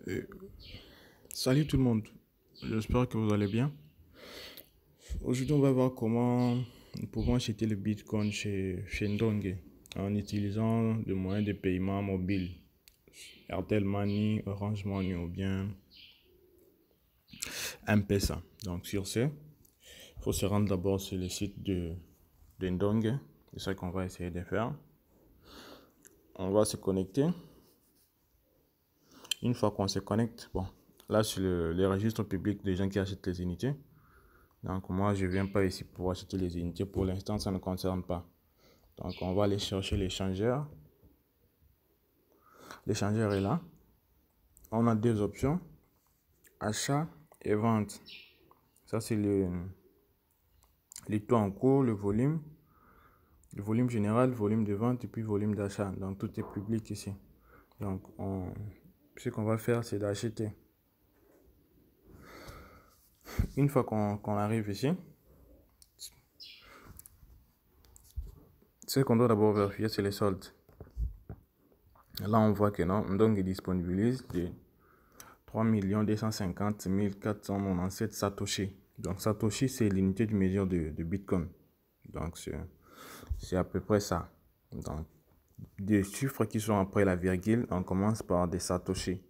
Et salut tout le monde, j'espère que vous allez bien. Aujourd'hui, on va voir comment nous pouvons acheter le Bitcoin chez Ndonge en utilisant le moyen de paiement mobile, Airtel Money, Orange Money ou bien M-Pesa. Donc sur ce, il faut se rendre d'abord sur le site de Ndonge. C'est ça qu'on va essayer de faire. On va se connecter. Une fois qu'on se connecte, bon, là sur les registres publics des gens qui achètent les unités. Donc moi je viens pas ici pour acheter les unités, pour l'instant ça ne concerne pas. Donc on va aller chercher l'échangeur. L'échangeur est là. On a deux options, achat et vente. Ça c'est les taux en cours, le volume général, volume de vente et puis volume d'achat. Donc tout est public ici. Donc ce qu'on va faire c'est d'acheter. Une fois qu'on arrive ici, ce qu'on doit d'abord vérifier c'est les soldes. Là on voit que non, donc il disponibilise des 3 250 497 Satoshi. Donc Satoshi c'est l'unité de mesure de Bitcoin. Donc c'est à peu près ça. Donc des chiffres qui sont après la virgule, on commence par des Satoshi.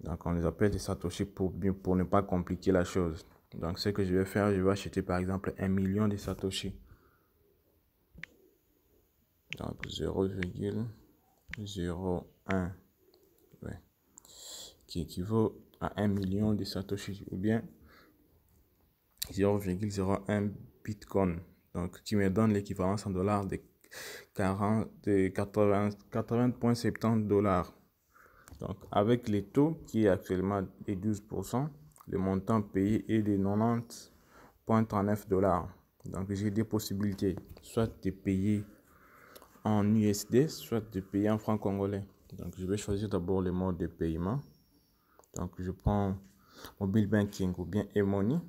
Donc on les appelle des Satoshi pour ne pas compliquer la chose. Donc ce que je vais faire, je vais acheter par exemple 1 million de Satoshi. Donc 0,01, ouais, qui équivaut à 1 million de Satoshi ou bien 0,01 Bitcoin. Donc qui me donne l'équivalence en dollars de 80,70 dollars. Donc avec les taux qui est actuellement de 12%, le montant payé est de 90,39 dollars. Donc j'ai des possibilités, soit de payer en USD, soit de payer en francs congolais. Donc je vais choisir d'abord le mode de paiement. Donc je prends mobile banking ou bien e-money.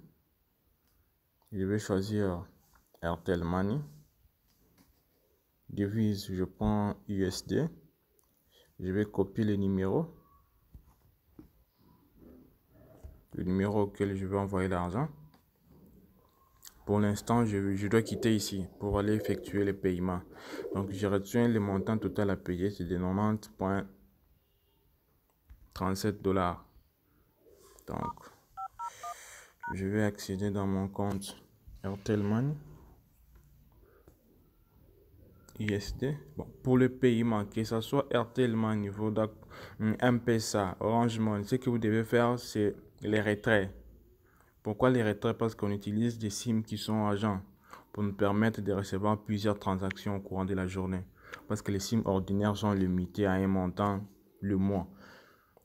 Je vais choisir Airtel Money. Devise, je prends USD. Je vais copier le numéro auquel je vais envoyer l'argent. Pour l'instant, je dois quitter ici pour aller effectuer le paiement. Donc, je retiens le montant total à payer, c'est de 90,37 dollars. Donc, je vais accéder dans mon compte Airtel Money. USD. Bon, pour le paiement, que ce soit Airtel Money, Vodafone, M-Pesa, Orange Money, ce que vous devez faire, c'est les retraits. Pourquoi les retraits? Parce qu'on utilise des SIM qui sont agents pour nous permettre de recevoir plusieurs transactions au courant de la journée. Parce que les SIM ordinaires sont limités à un montant le mois.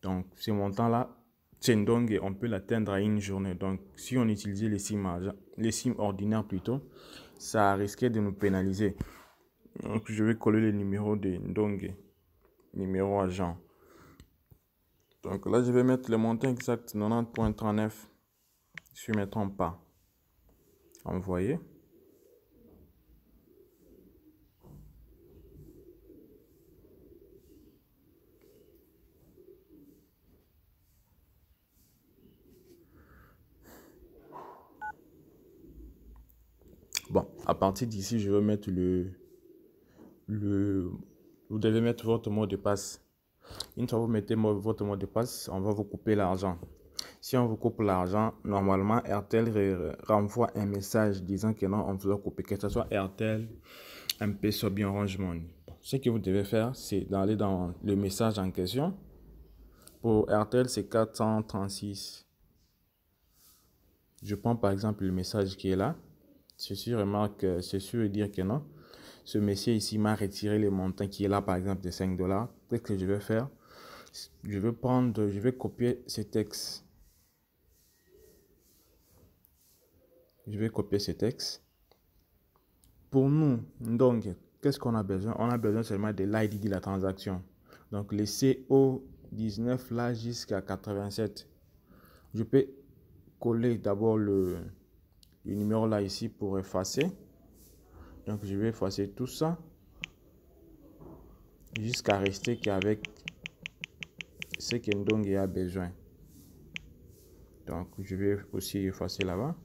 Donc, ce montant-là, Tchendong, on peut l'atteindre à une journée. Donc, si on utilisait les SIM ordinaires plutôt, ça risquait de nous pénaliser. Donc, je vais coller le numéro de Ndonge, numéro agent. Donc là, je vais mettre le montant exact, 90,39. Si je ne me trompe pas. Envoyer. Bon, à partir d'ici, je vais mettre vous devez mettre votre mot de passe. Une fois que vous mettez votre mot de passe, on va vous couper l'argent. Si on vous coupe l'argent, normalement, Airtel renvoie un message disant que non, on vous a coupé, que ce soit Airtel, M-Pesa, bien Orange Money. Bon, ce que vous devez faire, c'est d'aller dans le message en question. Pour Airtel, c'est 436. Je prends par exemple le message qui est là. Ceci remarque, c'est sûr de dire que non. Ce monsieur ici m'a retiré le montant qui est là, par exemple, de 5 dollars. Ce que je vais faire, je vais copier ce texte. Je vais copier ce texte. Pour nous, donc, qu'est-ce qu'on a besoin? On a besoin seulement de l'ID de la transaction. Donc, le CO19 là jusqu'à 87. Je peux coller d'abord le numéro là ici pour effacer. Donc, je vais effacer tout ça jusqu'à rester qu'avec ce qu'Ndongue a besoin. Donc, je vais aussi effacer là-bas.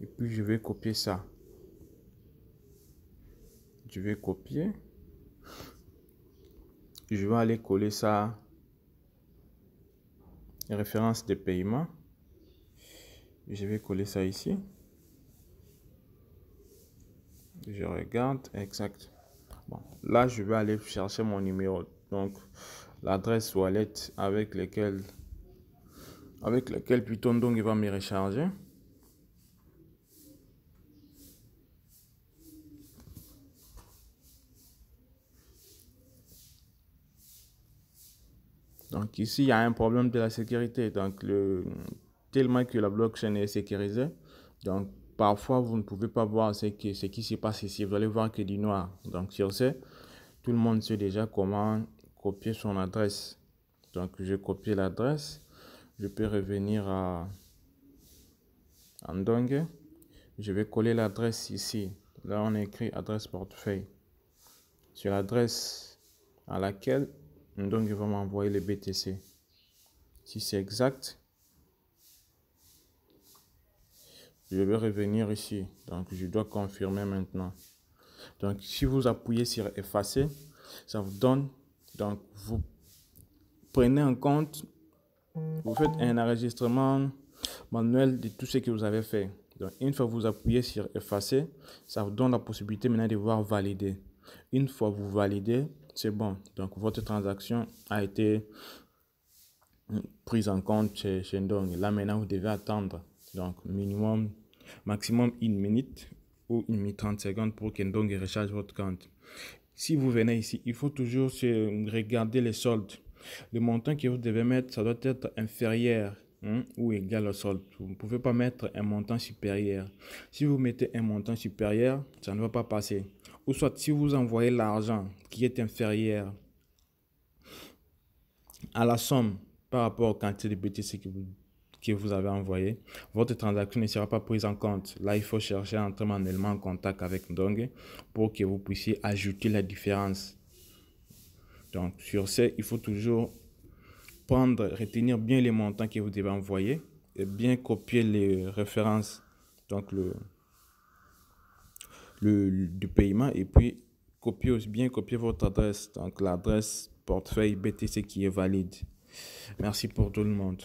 Et puis, je vais copier ça. Je vais copier. Je vais aller coller ça. Référence de paiement. Je vais coller ça ici. Je regarde, exact. Bon, là, je vais aller chercher mon numéro. Donc, l'adresse wallet avec lequel plutôt donc il va me recharger. Donc ici, il y a un problème de la sécurité. Donc, tellement que la blockchain est sécurisée, donc parfois vous ne pouvez pas voir ce qui se passe ici. Vous allez voir que du noir. Donc sur ce, tout le monde sait déjà comment copier son adresse. Donc je copie l'adresse. Je peux revenir à Ndongue. Je vais coller l'adresse ici. Là, on écrit adresse portefeuille. Sur l'adresse à laquelle Ndongue va m'envoyer le BTC. Si c'est exact, je vais revenir ici. Donc, je dois confirmer maintenant. Donc, si vous appuyez sur effacer, ça vous donne. Donc, vous prenez en compte, vous faites un enregistrement manuel de tout ce que vous avez fait. Donc, une fois que vous appuyez sur effacer, ça vous donne la possibilité maintenant de voir valider. Une fois que vous validez, c'est bon. Donc, votre transaction a été prise en compte chez Ndongue. Là, maintenant, vous devez attendre. Donc, maximum 1 minute ou 1 minute 30 secondes pour que Ndongue recharge votre compte. Si vous venez ici, il faut toujours regarder les soldes. Le montant que vous devez mettre, ça doit être inférieur ou égal au solde. Vous ne pouvez pas mettre un montant supérieur. Si vous mettez un montant supérieur, ça ne va pas passer. Ou soit si vous envoyez l'argent qui est inférieur à la somme par rapport aux quantités de BTC que vous avez envoyé, votre transaction ne sera pas prise en compte. Là, il faut chercher à entrer manuellement en contact avec Ndongue pour que vous puissiez ajouter la différence. Donc, sur ce, il faut toujours retenir bien les montants que vous devez envoyer et bien copier les références, donc du paiement, et puis bien copier votre adresse, donc l'adresse portefeuille BTC qui est valide. Merci pour tout le monde.